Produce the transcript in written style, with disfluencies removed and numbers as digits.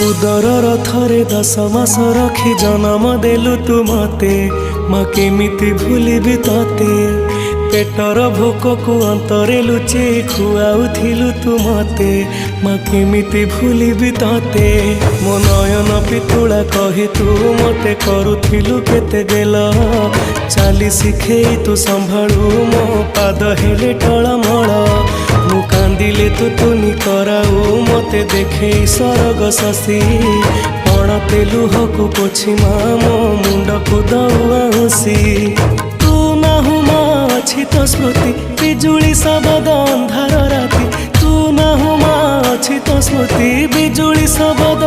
उदर थरे 10 मास रखी जन्म देलु तू मते माँ केमिति भूलिबी तते पेटर भोक को अंतरे लुचे खुआउथिलु तू मते माँ केमिति भूलिबी तते मो नयन पितुला कही तू मते करुथिलु केते गेल चाली शिखेई तू संभाळु मो पाद हेले टळमळ मु कांदिले तू तुनी कराऊ मते देखे सरग शशि पणते लुहकु पोछि मो मुंड को दउसी तू नाहु अछि तो स्मृति बिजुली सबद अंधार राति तू नाहु अछि तो स्मृति बिजुली सबद